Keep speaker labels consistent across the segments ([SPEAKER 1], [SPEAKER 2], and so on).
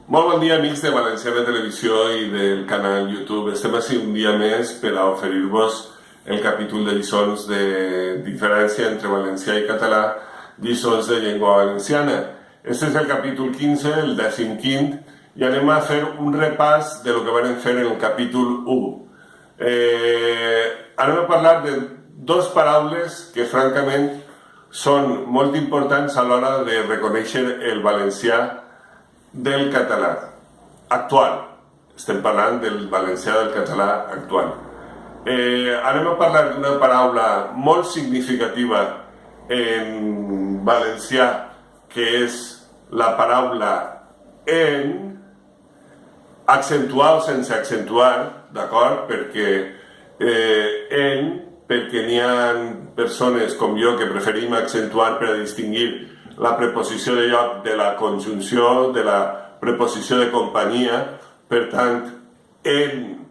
[SPEAKER 1] Molt bon dia, amics de Valenciana Televisió i del canal YouTube. Estem així un dia més per a oferir-vos el capítol de lliçons de diferència entre valencià i català, lliçons de llengua valenciana. Este és el capítol 15, el 15, i anem a fer un repàs de lo que vam fer en el capítol 1. Anem a parlar de dos paraules que francament són molt importants a l'hora de reconèixer el valencià del català actual. Estem parlant del valencià del català actual. Anem a parlar d'una paraula molt significativa en valencià, que és la paraula en, accentuar o sense accentuar, d'acord? Perquè n'hi ha persones com jo que preferim accentuar per a distingir la preposició de lloc de la conjunció, de la preposició de companyia. Per tant, en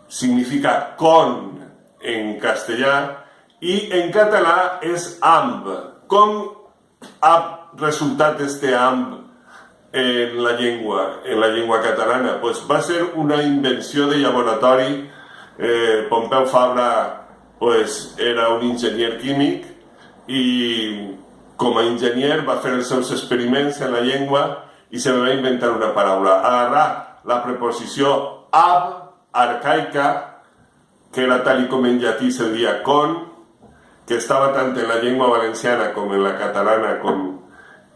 [SPEAKER 1] significa con en castellà i en català és amb. Com ha resultat este amb en la llengua catalana? Pues va ser una invenció de laboratori. Pompeu Fabra pues, era un enginyer químic i com a enginyer va fer els seus experiments en la llengua i se va inventar una paraula. Agarrar la preposició ab, arcaica, que era tal com en llatí se deia con, que estava tant en la llengua valenciana com en la catalana, com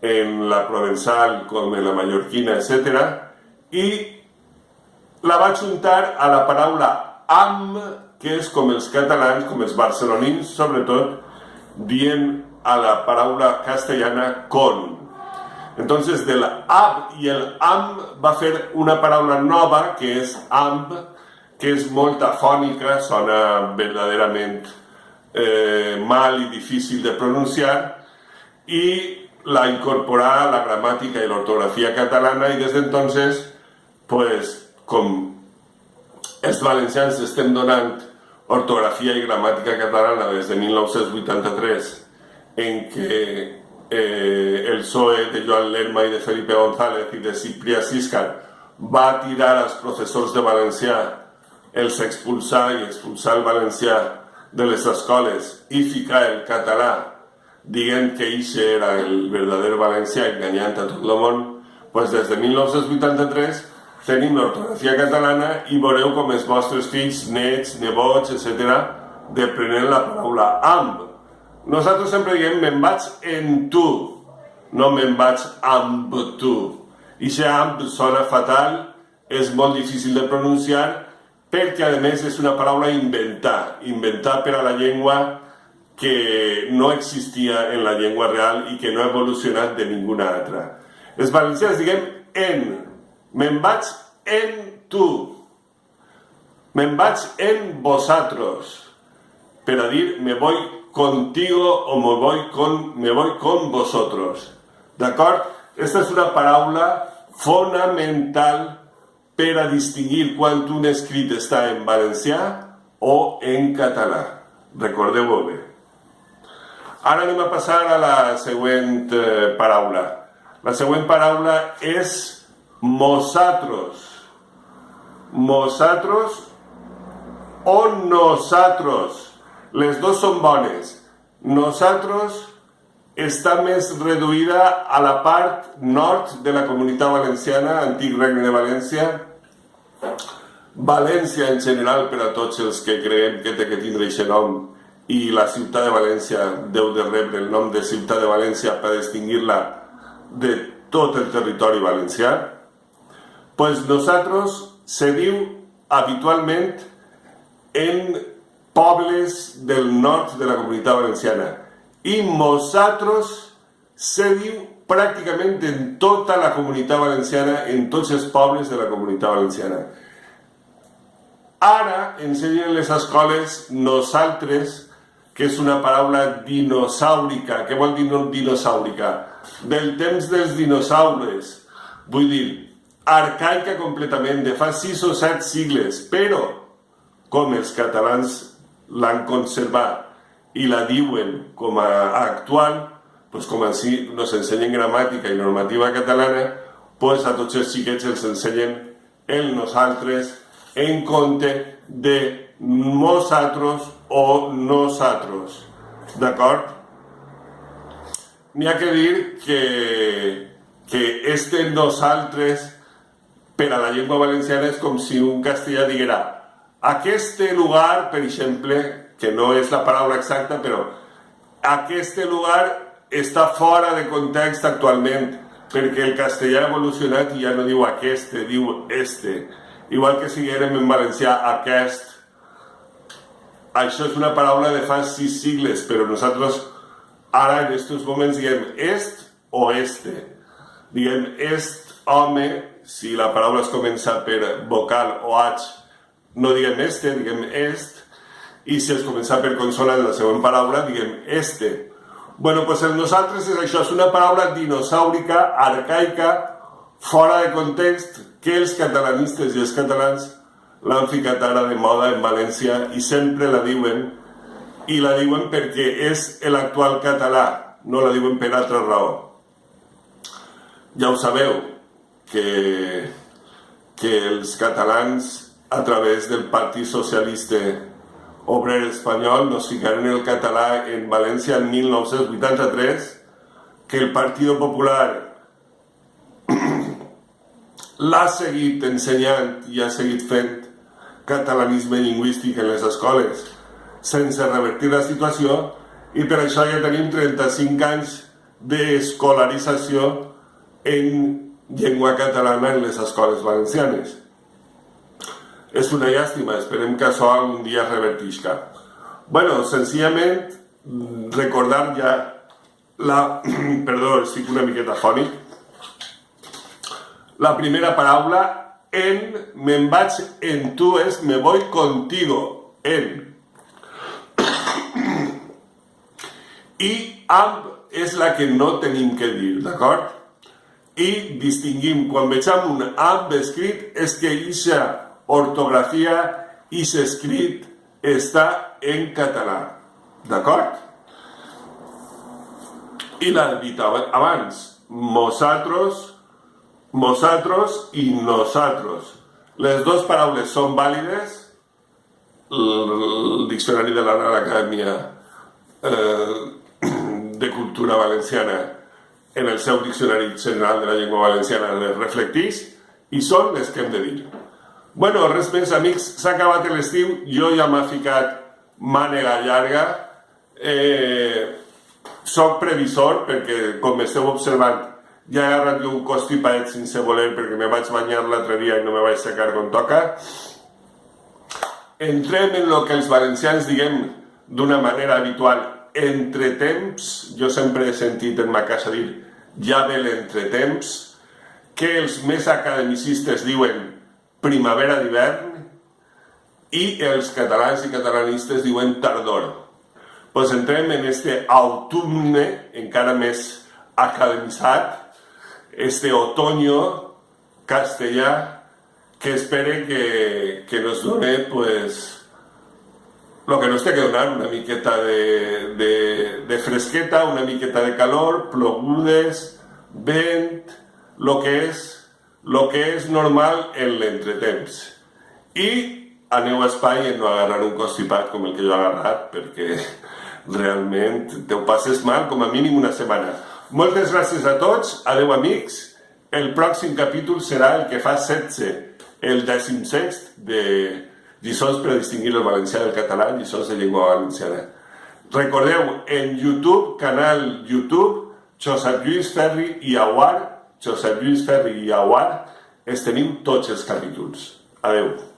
[SPEAKER 1] en la provençal, com en la mallorquina, etc. I la va juntar a la paraula am, que és com els catalans, com els barcelonins, sobretot, dient a la paraula castellana con. Entonces, del ab i el am va fer una paraula nova, que és amb, que és molt afònica, sona verdaderament mal i difícil de pronunciar, i la incorporà a la gramàtica i l'ortografia catalana, i des d'entonces, pues, com els valencians estem donant ortografia i gramàtica catalana des de 1983, en què el PSOE de Joan Lerma i de Felipe González i de Ciprià Siscar va tirar als professors de valencià, els expulsar i expulsar el valencià de les escoles i ficar el català, dient que eixe era el verdader valencià, enganyant a tot el món. Pues des de 1983 tenim l'ortografia catalana i veureu com els vostres fills, nets, nebots, etc., deprenen la paraula amb. Nosaltres sempre diem me'n vaig en tu, no me'n vaig amb tu. I si amb sona fatal, és molt difícil de pronunciar, perquè a més és una paraula inventar per a la llengua que no existia en la llengua real i que no ha evolucionat de ninguna altra. Els valencians diguem en, me'n vaig en tu, me'n vaig en vosotros, per a dir me voy contigo o me voy con vosotros. D'acord? Esta és una paraula fonamental per a distingir quan un escrit està en valencià o en català. Recordeu-ho bé. Ara anem a passar a la següent paraula. La següent paraula és mosatros. Mosatros o nosatros. Les dos són bones. Nosaltres està més reduïda a la part nord de la Comunitat Valenciana, antic Regne de València. València en general, per a tots els que creiem que té que tindre aquest nom, i la ciutat de València deu de rebre el nom de ciutat de València per distingir-la de tot el territori valencià. Pues nosaltres se diu habitualment en pobles del nord de la Comunitat Valenciana i mosatros se diu pràcticament en tota la Comunitat Valenciana, en tots els pobles de la Comunitat Valenciana. Ara ensenyen les escoles nosaltres, que és una paraula dinosàurica. Què vol dir dinosàurica? Del temps dels dinosaures, vull dir, arcaica completament, de fa 6 o 7 sigles, però com els catalans l'han conservat i la diuen com a actual, pues com així nos ensenyen gramàtica i normativa catalana, pues a tots els xiquets els ensenyen el nosaltres en compte de nosaltres o nosaltres, d'acord? N'hi ha que dir que este nosaltres per a la llengua valenciana és com si un castellà diguera aquest lugar, per exemple, que no és la paraula exacta, però aquest lugar està fora de context actualment, perquè el castellà ha evolucionat i ja no diu aquest, diu este. Igual que si diguérem en valencià aquest. Això és una paraula de fa 6 sigles, però nosaltres ara en aquests moments diguem est o este. Diguem est, home, si la paraula es comença per vocal o h, no diguem este, diguem est, i si es comença per consonant la següent paraula, diguem este. Bueno, doncs el nosaltres és això, és una paraula dinosàurica, arcaica, fora de context, que els catalanistes i els catalans l'han ficat ara de moda en València i sempre la diuen, i la diuen perquè és l'actual català, no la diuen per altra raó. Ja ho sabeu, que els catalans, a través del Partit Socialista Obrer Espanyol, nos ficaren el català en València en 1983, que el Partit Popular l'ha seguit ensenyant i ha seguit fent catalanisme lingüístic en les escoles sense revertir la situació, i per això ja tenim 35 anys d'escolarització en llengua catalana en les escoles valencianes. És una llàstima, esperem que això algun dia es revertisca. Bueno, senzillament recordar ja perdó, estic una miqueta fònic. La primera paraula, en, me'n vaig en tu, és me voy contigo, en. I amb és la que no tenim que dir, d'acord? I distinguim, quan vegem un amb escrit, és que aquesta ortografia, aquest escrit, està en català, d'acord? I l'he dit abans, nosaltres i nosaltres. Les dues paraules són vàlides. El Diccionari de la Real Acadèmia de Cultura Valenciana, en el seu Diccionari General de la Llengua Valenciana, les reflecteix i són les que hem de dir. Bueno, res més, amics, s'ha acabat l'estiu, jo ja m'ha ficat mànega llarga. Soc previsor perquè, com esteu observant, ja he agarrat un constipadet sense voler perquè me vaig banyar l'altre dia i no me vaig secar com toca. Entrem en el que els valencians diguem d'una manera habitual, entretemps. Jo sempre he sentit en ma casa dir ja ve l'entretemps, que els més academicistes diuen primavera d'hivern i els catalans i catalanistes diuen tardor. Doncs entrem en este autumne encara més academitzat, este otoño castellà, que espere que nos done pues lo que nos té que donar, una miqueta de fresqueta, una miqueta de calor, plogudes, vent, lo que és normal en l'entretemps. I aneu a espai en no agarrar un constipat com el que jo he agarrat, perquè realment te ho passes mal com a mínim una setmana. Moltes gràcies a tots, adeu amics. El pròxim capítol serà el que fa 16, el 16è de lliçons per a distingir el valencià del català, lliçons de llengua valenciana. Recordeu, en YouTube, canal YouTube, Josep Lluís Ferri i Aguar, Josep Lluís Ferri i Aguar, teniu tots els capítols. Adeu.